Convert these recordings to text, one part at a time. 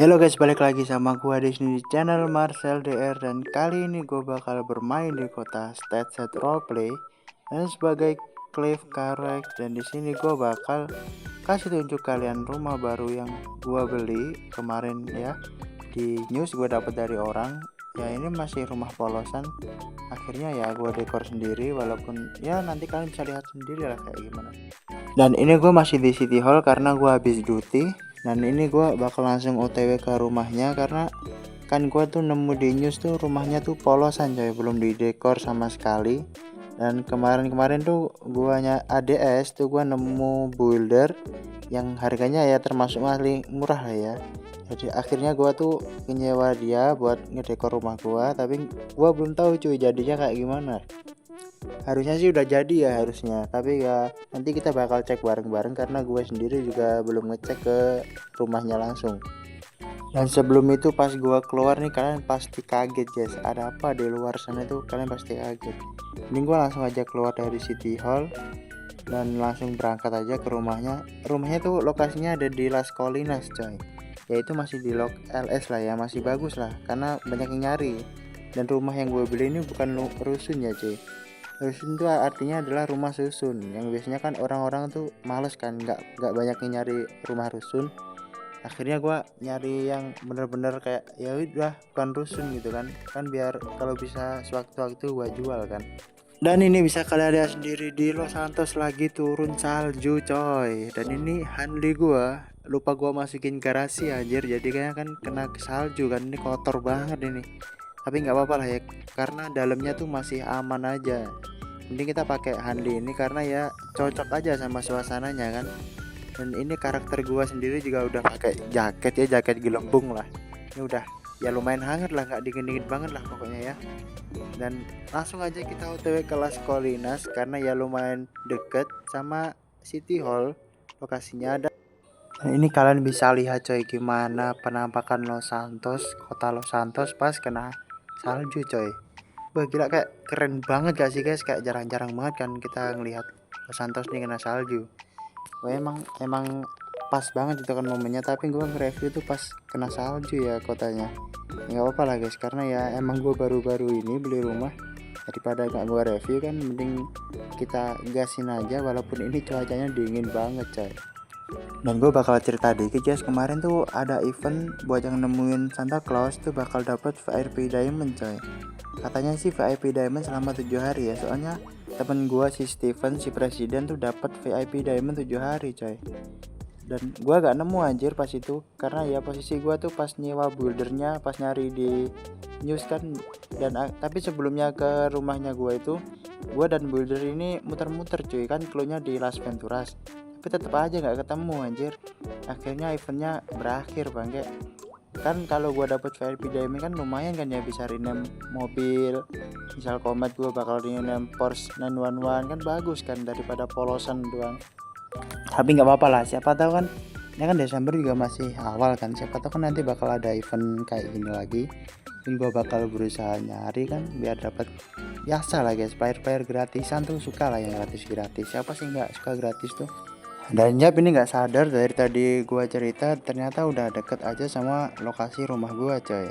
Halo guys, balik lagi sama gua di sini di channel Marcel DR, dan kali ini gua bakal bermain di kota Statset Roleplay dan sebagai Cliff Carrick. Dan di sini gua bakal kasih tunjuk kalian rumah baru yang gua beli kemarin ya. Di news gua dapat dari orang. Ya ini masih rumah polosan. Akhirnya ya gua dekor sendiri, walaupun ya nanti kalian bisa lihat sendiri lah kayak gimana. Dan ini gue masih di City Hall karena gue habis duty. Dan ini gue bakal langsung OTW ke rumahnya karena kan gue tuh nemu di news tuh rumahnya tuh polosan coy, belum didekor sama sekali. Dan kemarin tuh guanya ADS tuh gue nemu builder yang harganya ya termasuk paling murah lah ya. Jadi akhirnya gue tuh nyewa dia buat ngedekor rumah gue, tapi gue belum tahu cuy jadinya kayak gimana. Harusnya sih udah jadi ya harusnya, tapi ya nanti kita bakal cek bareng-bareng karena gue sendiri juga belum ngecek ke rumahnya langsung. Dan sebelum itu pas gue keluar nih kalian pasti kaget guys, ada apa di luar sana itu kalian pasti kaget. Ini gue langsung aja keluar dari City Hall dan langsung berangkat aja ke rumahnya. Rumahnya tuh lokasinya ada di Las Colinas coy, yaitu masih di Lok LS lah ya, masih bagus lah karena banyak yang nyari. Dan rumah yang gue beli ini bukan rusun ya cuy. Rusun itu artinya adalah rumah susun, yang biasanya kan orang-orang tuh males kan, nggak banyak yang nyari rumah rusun. Akhirnya gua nyari yang bener-bener kayak ya udah bukan rusun gitu kan biar kalau bisa sewaktu-waktu gua jual kan. Dan ini bisa kalian lihat sendiri di Los Santos lagi turun salju coy. Dan ini handle gua lupa gua masukin garasi anjir, jadi kayaknya kan kena salju kan, ini kotor banget ini. Tapi nggak apa-apa lah ya, karena dalamnya tuh masih aman aja. Mending kita pakai handle ini karena ya cocok aja sama suasananya kan. Dan ini karakter gua sendiri juga udah pakai jaket ya, jaket gelembung lah. Ini udah ya lumayan hangat lah, nggak dingin-dingin banget lah pokoknya ya. Dan langsung aja kita OTW ke Las Colinas karena ya lumayan deket sama City Hall lokasinya ada. Dan ini kalian bisa lihat coy gimana penampakan Los Santos, kota Los Santos pas kena salju coy. Wah gila, kayak keren banget gak sih guys, kayak jarang-jarang banget kan kita ngelihat Los Santos nih kena salju. Wah emang pas banget itu kan momennya, tapi gue nge-review tuh pas kena salju ya kotanya. Nggak apa-apa lah guys, karena ya emang gue baru-baru ini beli rumah, daripada nggak gue review kan mending kita gasin aja walaupun ini cuacanya dingin banget coy. Dan gue bakal cerita dikit guys, kemarin tuh ada event buat yang nemuin Santa Claus tuh bakal dapat VIP Diamond coy. Katanya sih VIP Diamond selama 7 hari ya, soalnya temen gue si Steven si presiden tuh dapat VIP Diamond 7 hari coy. Dan gue gak nemu anjir pas itu, karena ya posisi gue tuh pas nyewa buildernya pas nyari di news kan. Dan tapi sebelumnya ke rumahnya gue itu, gue dan builder ini muter-muter cuy kan, cluenya di Las Venturas, tapi tetap aja nggak ketemu anjir. Akhirnya eventnya berakhir bangke. Kan kalau gua dapet VIP Diamond kan lumayan kan ya, bisa rename mobil, misal Comet gua bakal rename Porsche 911 kan, bagus kan daripada polosan doang. Tapi nggak apa-apa lah, siapa tahu kan ini kan Desember juga masih awal kan, siapa tahu kan nanti bakal ada event kayak gini lagi. Mungkin gua bakal berusaha nyari kan biar dapat. Biasa lah guys, player gratisan tuh suka lah yang gratis, siapa sih nggak suka gratis tuh. Dan Jap ini nggak sadar dari tadi gua cerita ternyata udah deket aja sama lokasi rumah gua coy.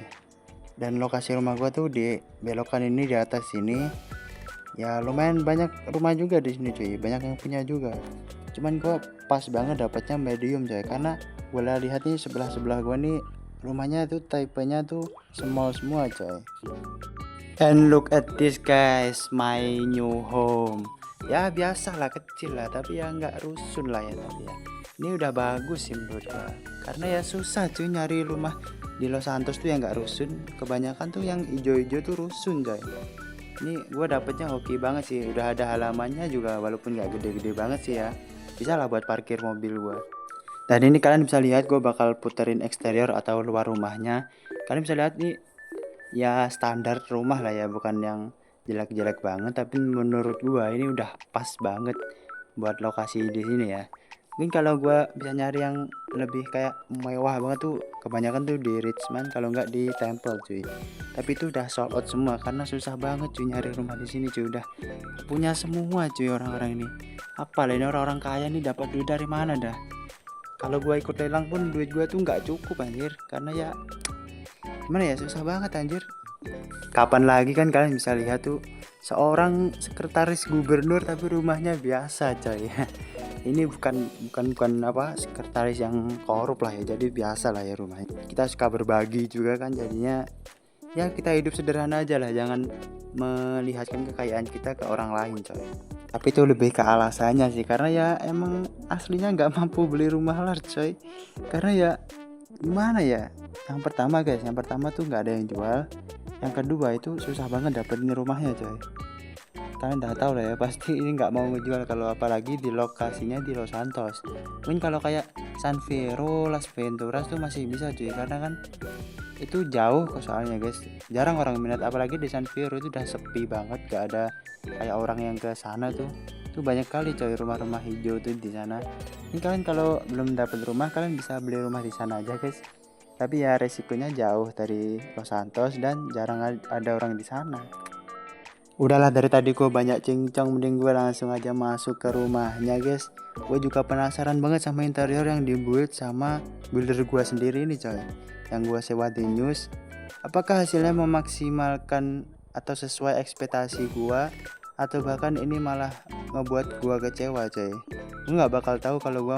Dan lokasi rumah gua tuh di belokan ini, di atas sini. Ya lumayan banyak rumah juga di sini cuy, banyak yang punya juga. Cuman gua pas banget dapatnya medium coy, karena gua lihat nih sebelah gua nih rumahnya tuh tipenya tuh small semua coy. And look at this guys, my new home. Ya biasa lah, kecil lah, tapi ya nggak rusun lah ya. Tapi ya ini udah bagus sih menurut gua, karena ya susah cuy nyari rumah di Los Santos tuh yang nggak rusun. Kebanyakan tuh yang ijo-ijo tuh rusun coy. Ini gua dapetnya hoki banget sih, udah ada halamannya juga walaupun nggak gede-gede banget sih ya, bisa lah buat parkir mobil gua. Dan ini kalian bisa lihat gua bakal puterin eksterior atau luar rumahnya. Kalian bisa lihat nih ya standar rumah lah ya, bukan yang jelek-jelek banget, tapi menurut gua ini udah pas banget buat lokasi di sini ya. Mungkin kalau gua bisa nyari yang lebih kayak mewah banget tuh kebanyakan tuh di Richmond, kalau nggak di Temple cuy. Tapi itu udah sold out semua karena susah banget cuy nyari rumah di sini cuy, udah punya semua cuy orang-orang ini. Apa lah ini orang-orang kaya nih dapat duit dari mana dah? kalau gua ikut lelang pun duit gua tuh nggak cukup anjir, karena ya gimana ya, susah banget anjir. Kapan lagi kan kalian bisa lihat tuh seorang sekretaris gubernur tapi rumahnya biasa coy. Ini bukan apa sekretaris yang korup lah ya, jadi biasa lah ya rumahnya. Kita suka berbagi juga kan, jadinya ya kita hidup sederhana aja lah, jangan melihatkan kekayaan kita ke orang lain coy. Tapi itu lebih ke alasannya sih, karena ya emang aslinya nggak mampu beli rumah lah coy. Karena ya gimana ya, yang pertama tuh nggak ada yang jual, yang kedua itu susah banget dapetin rumahnya coy. Kalian udah tahu lah ya, pasti ini nggak mau ngejual, kalau apalagi di lokasinya di Los Santos. Mungkin kalau kayak San Fierro, Las Venturas tuh masih bisa cuy, karena kan itu jauh kok soalnya guys, jarang orang minat. Apalagi di San Fierro itu udah sepi banget, gak ada kayak orang yang ke sana tuh banyak kali coy rumah-rumah hijau tuh di sana. Ini kalian kalau belum dapat rumah, kalian bisa beli rumah di sana aja guys, tapi ya resikonya jauh dari Los Santos dan jarang ada orang di sana. Udahlah, dari tadi gue banyak cincong, mending gue langsung aja masuk ke rumahnya guys. Gue juga penasaran banget sama interior yang dibuat sama builder gue sendiri ini coy, yang gue sewa di News. Apakah hasilnya memaksimalkan atau sesuai ekspektasi gue, atau bahkan ini malah ngebuat gue kecewa coy. Gue gak bakal tahu kalau gue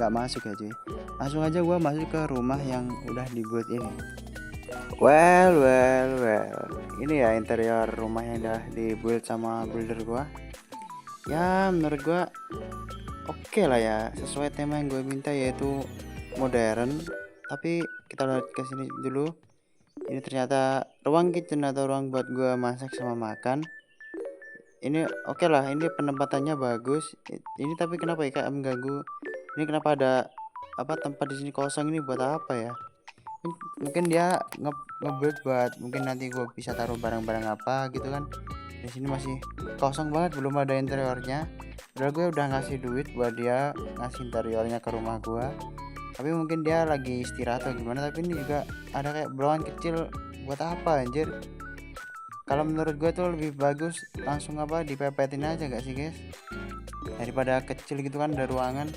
gak masuk ya coy. Langsung aja gue masuk ke rumah yang udah dibuat ini. Well, ini ya interior rumah yang udah dibuild sama builder gua. Ya menurut gua oke lah ya, sesuai tema yang gue minta, yaitu modern. Tapi kita lihat ke sini dulu. Ini ternyata ruang kitchen atau ruang buat gua masak sama makan. Ini oke lah, ini penempatannya bagus. Ini tapi kenapa ya kayak mengganggu? Ini kenapa ada apa tempat di sini kosong, ini buat apa ya? Mungkin dia ngebuild buat mungkin nanti gue bisa taruh barang-barang apa gitu kan. Di sini masih kosong banget, belum ada interiornya. Udah gue udah ngasih duit buat dia ngasih interiornya ke rumah gue, tapi mungkin dia lagi istirahat atau gimana. Tapi ini juga ada kayak blowan kecil, buat apa anjir? Kalau menurut gue tuh lebih bagus langsung apa dipepetin aja gak sih guys, daripada kecil gitu kan ada ruangan.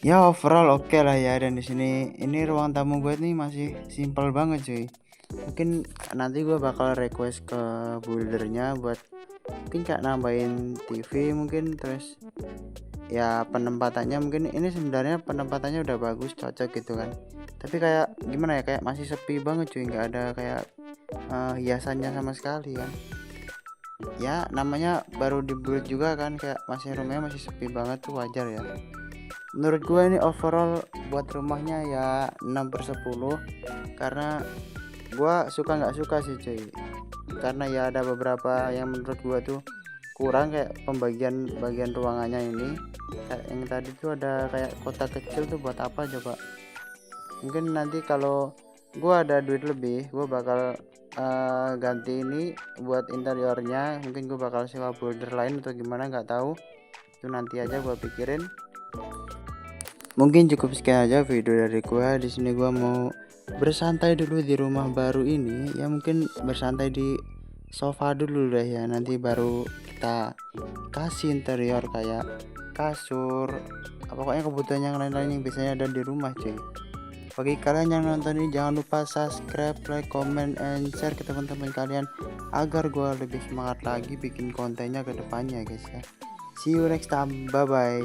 Ya overall oke lah ya. Dan di sini ini ruang tamu gue nih masih simpel banget cuy. Mungkin nanti gue bakal request ke buildernya buat mungkin kayak nambahin TV mungkin, terus ya penempatannya mungkin ini sebenarnya penempatannya udah bagus, cocok gitu kan. Tapi kayak gimana ya, kayak masih sepi banget cuy, nggak ada kayak hiasannya sama sekali kan. Ya namanya baru dibuild juga kan, kayak masih rumahnya masih sepi banget tuh, wajar ya. Menurut gue ini overall buat rumahnya ya 6/10, karena gue suka nggak suka sih cuy. Karena ya ada beberapa yang menurut gue tuh kurang, kayak bagian ruangannya ini. Kayak yang tadi tuh ada kayak kotak kecil tuh buat apa coba. Mungkin nanti kalau gue ada duit lebih, gue bakal ganti ini buat interiornya. Mungkin gue bakal sewa builder lain atau gimana, nggak tahu, itu nanti aja gue pikirin. Mungkin cukup sekian aja video dari gua. Di sini gua mau bersantai dulu di rumah baru ini. Ya mungkin bersantai di sofa dulu deh ya. Nanti baru kita kasih interior kayak kasur, pokoknya kebutuhan yang lain-lain yang biasanya ada di rumah cuy. Bagi kalian yang nonton ini, jangan lupa subscribe, like, comment, and share ke teman-teman kalian agar gua lebih semangat lagi bikin kontennya ke depannya guys ya. See you next time, bye bye.